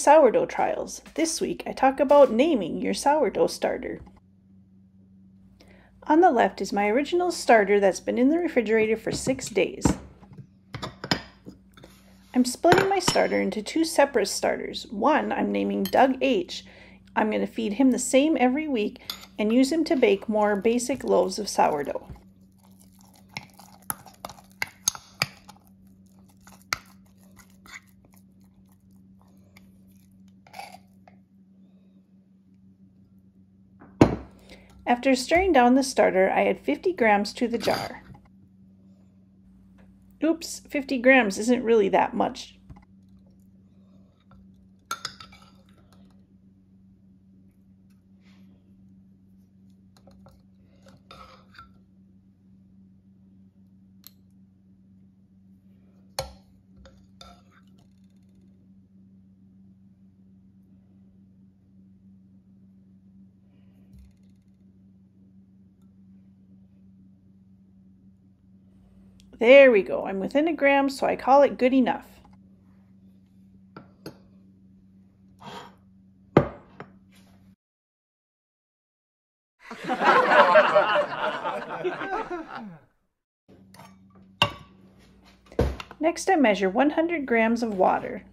sourdough trials. This week I talk about naming your sourdough starter. On the left is my original starter that's been in the refrigerator for 6 days. I'm splitting my starter into 2 separate starters. One I'm naming Dough-ris. I'm going to feed him the same every week and use him to bake more basic loaves of sourdough. After stirring down the starter, I add 50 grams to the jar. Oops, 50 grams isn't really that much. There we go. I'm within a gram, so I call it good enough. Next, I measure 100 grams of water.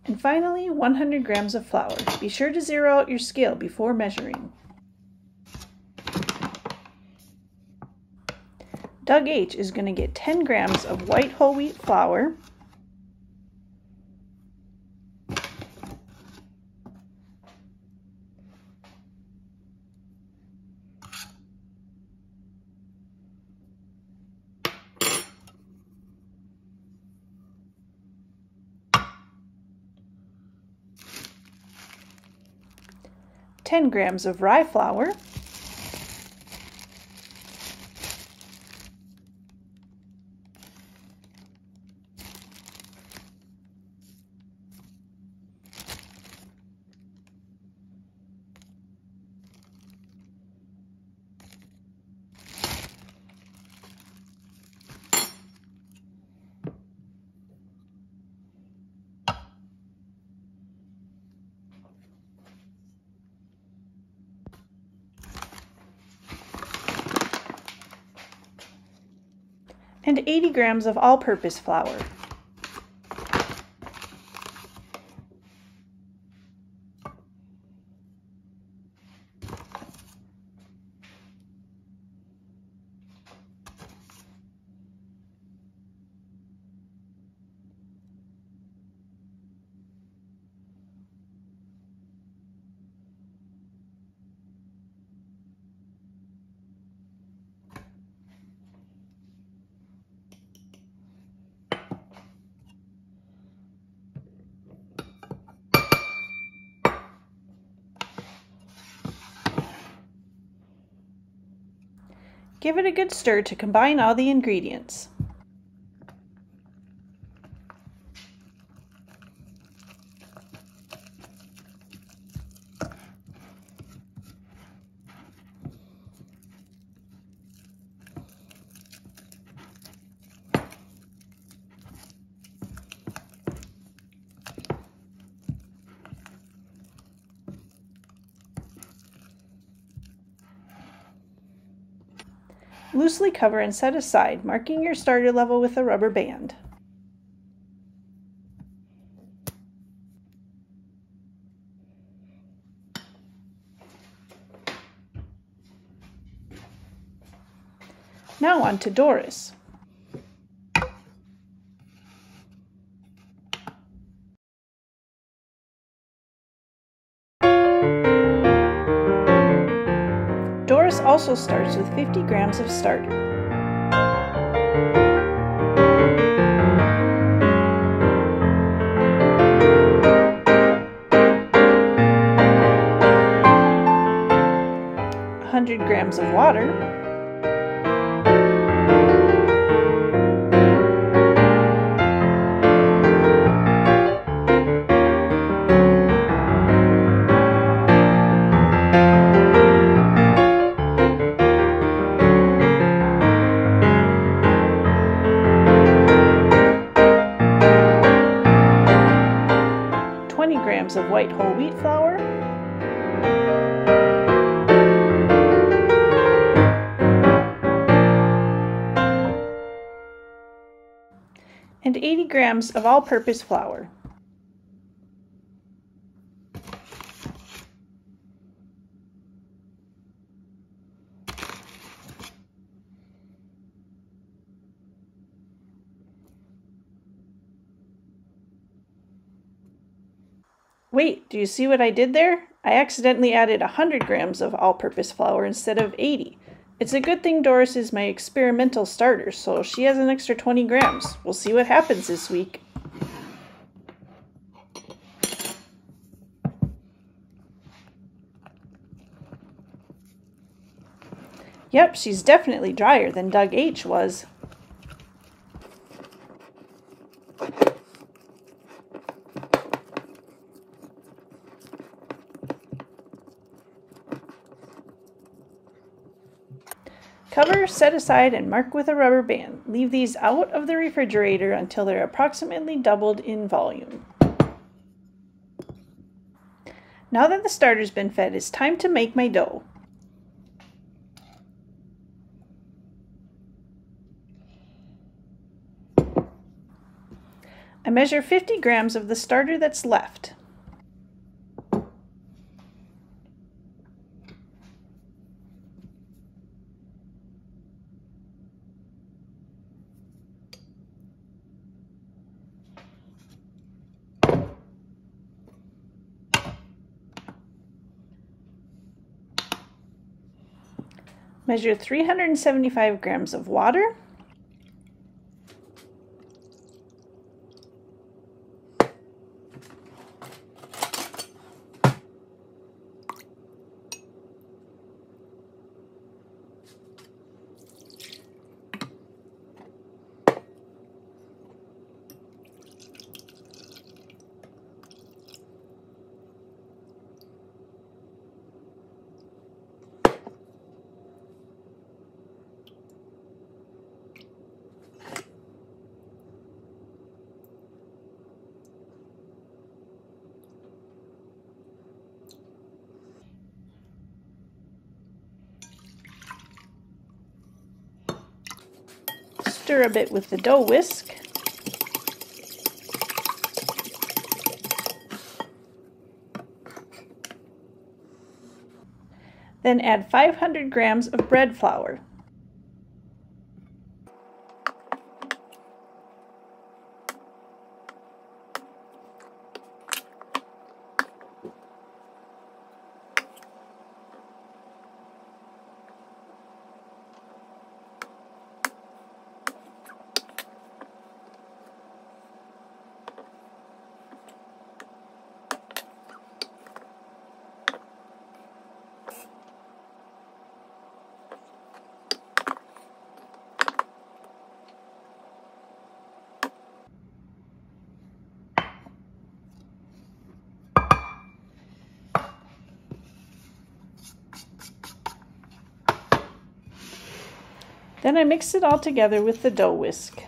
And finally, 100 grams of flour. Be sure to zero out your scale before measuring. Dough-ris is going to get 10 grams of white whole wheat flour, ten grams of rye flour, and 80 grams of all-purpose flour. Give it a good stir to combine all the ingredients. Loosely cover and set aside, marking your starter level with a rubber band. Now on to Dough-ris. Dough-ris also starts with 50 grams of starter. Grams of water, grams of white whole wheat flour, and 80 grams of all-purpose flour. Wait, do you see what I did there? I accidentally added 100 grams of all-purpose flour instead of 80. It's a good thing Doris is my experimental starter, so she has an extra 20 grams. We'll see what happens this week. Yep, she's definitely drier than Doug H. was. Cover, set aside, and mark with a rubber band. Leave these out of the refrigerator until they're approximately doubled in volume. Now that the starter's been fed, it's time to make my dough. I measure 50 grams of the starter that's left. Measure 375 grams of water. Stir a bit with the dough whisk. Then add 500 grams of bread flour. Then I mix it all together with the dough whisk.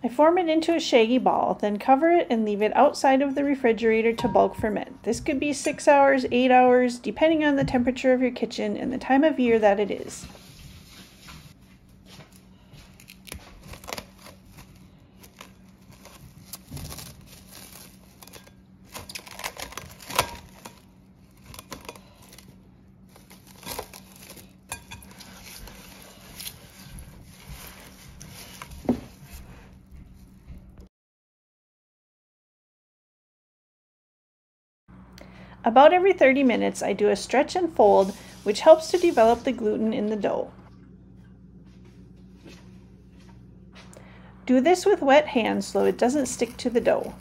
I form it into a shaggy ball, then cover it and leave it outside of the refrigerator to bulk ferment. This could be 6 hours, 8 hours, depending on the temperature of your kitchen and the time of year that it is. About every 30 minutes, I do a stretch and fold, which helps to develop the gluten in the dough. Do this with wet hands so it doesn't stick to the dough.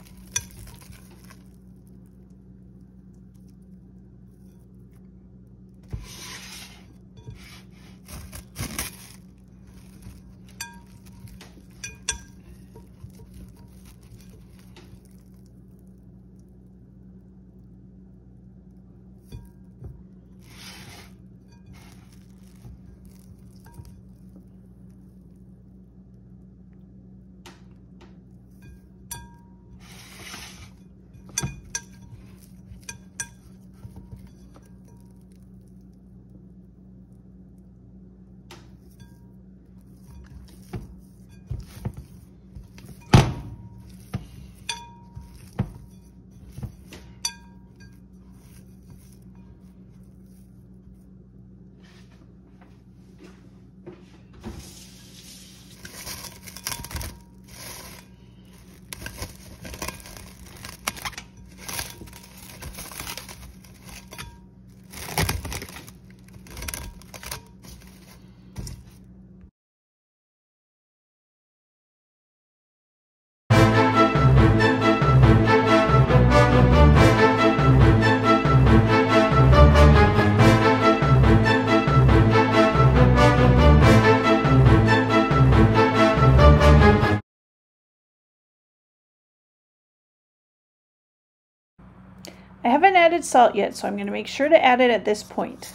I haven't added salt yet, so I'm going to make sure to add it at this point.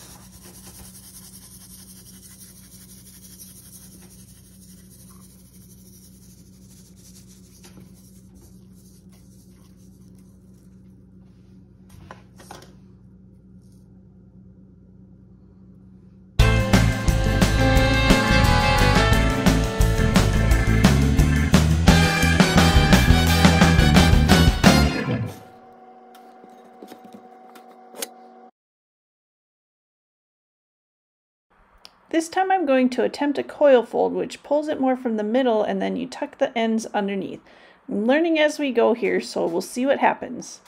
This time I'm going to attempt a coil fold, which pulls it more from the middle and then you tuck the ends underneath. I'm learning as we go here, so we'll see what happens.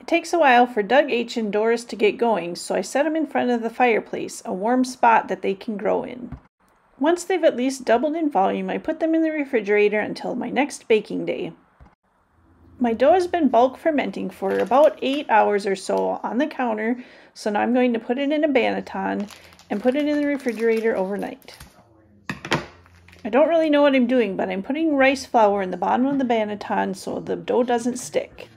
It takes a while for Doug H. and Doris to get going, so I set them in front of the fireplace, a warm spot that they can grow in. Once they've at least doubled in volume, I put them in the refrigerator until my next baking day. My dough has been bulk fermenting for about 8 hours or so on the counter, so now I'm going to put it in a banneton and put it in the refrigerator overnight. I don't really know what I'm doing, but I'm putting rice flour in the bottom of the banneton so the dough doesn't stick.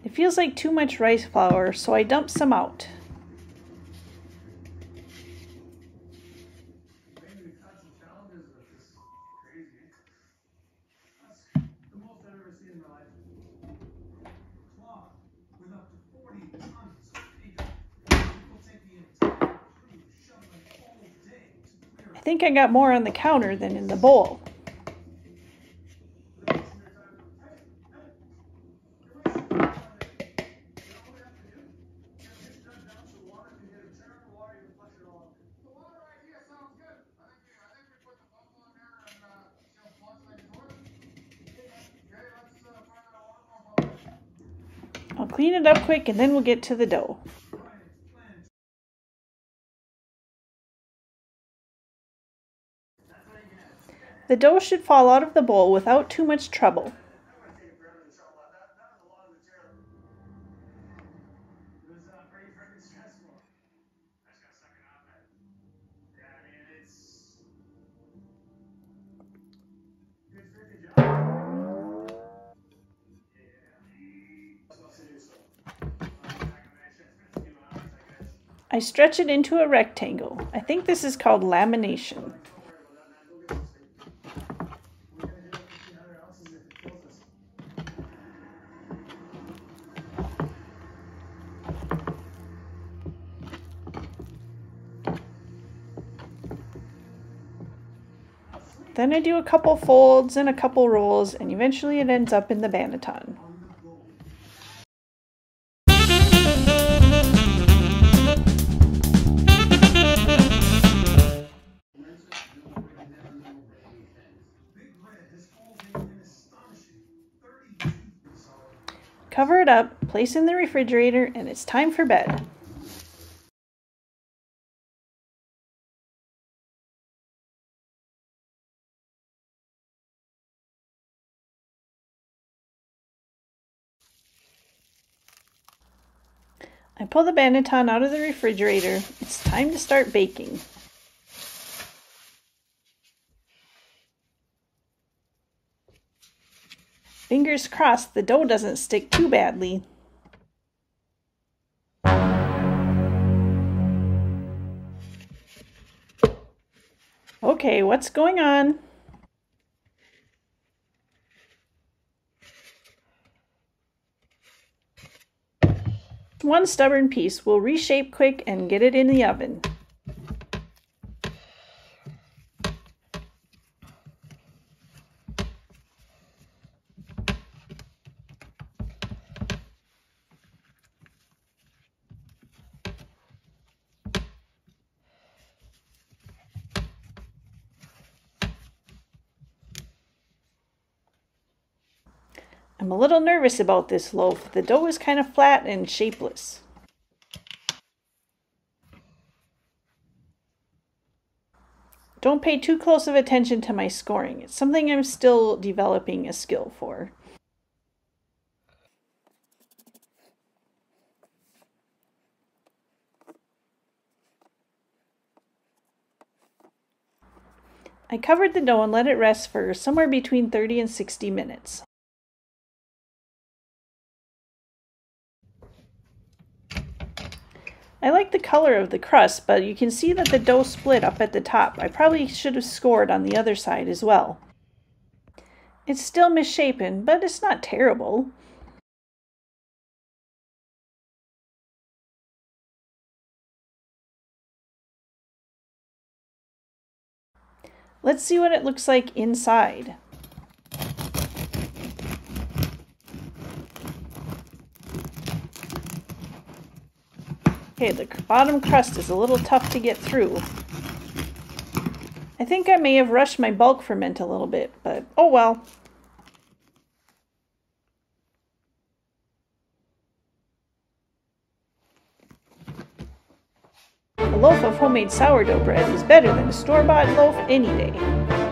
It feels like too much rice flour, so I dump some out. I think I got more on the counter than in the bowl. I'll clean it up quick and then we'll get to the dough. The dough should fall out of the bowl without too much trouble. I stretch it into a rectangle. I think this is called lamination. Then I do a couple folds and a couple rolls, and eventually it ends up in the banneton. Cover it up, place in the refrigerator, and it's time for bed. I pull the banneton out of the refrigerator. It's time to start baking. Fingers crossed the dough doesn't stick too badly. Okay, what's going on? One stubborn piece will reshape quick and get it in the oven. I'm a little nervous about this loaf. The dough is kind of flat and shapeless. Don't pay too close of attention to my scoring. It's something I'm still developing a skill for. I covered the dough and let it rest for somewhere between 30 and 60 minutes. I like the color of the crust, but you can see that the dough split up at the top. I probably should have scored on the other side as well. It's still misshapen, but it's not terrible. Let's see what it looks like inside. Okay, the bottom crust is a little tough to get through. I think I may have rushed my bulk ferment a little bit, but oh well. A loaf of homemade sourdough bread is better than a store-bought loaf any day.